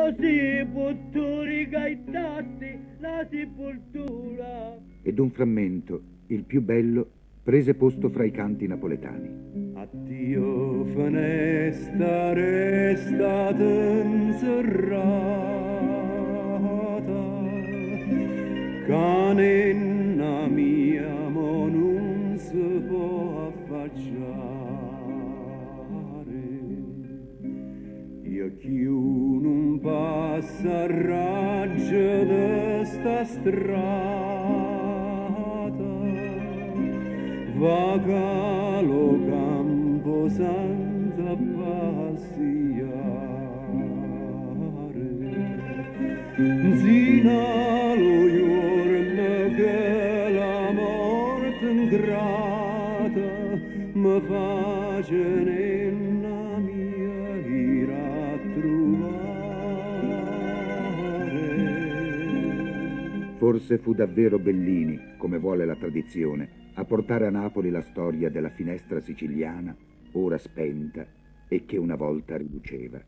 così butturi gaitati la sepoltura. Ed un frammento, il più bello, prese posto fra i canti napoletani. Addio finestra restate inserrata, canenna mia mo non si può affacciare. Io chiù non passa a raggio di sta strada, vaga lo campo senza passiare. Zina lo giorno che la morte ingrata mi face nella mia ira a trovare. Forse fu davvero Bellini, come vuole la tradizione, a portare a Napoli la storia della finestra siciliana, ora spenta e che una volta riluceva.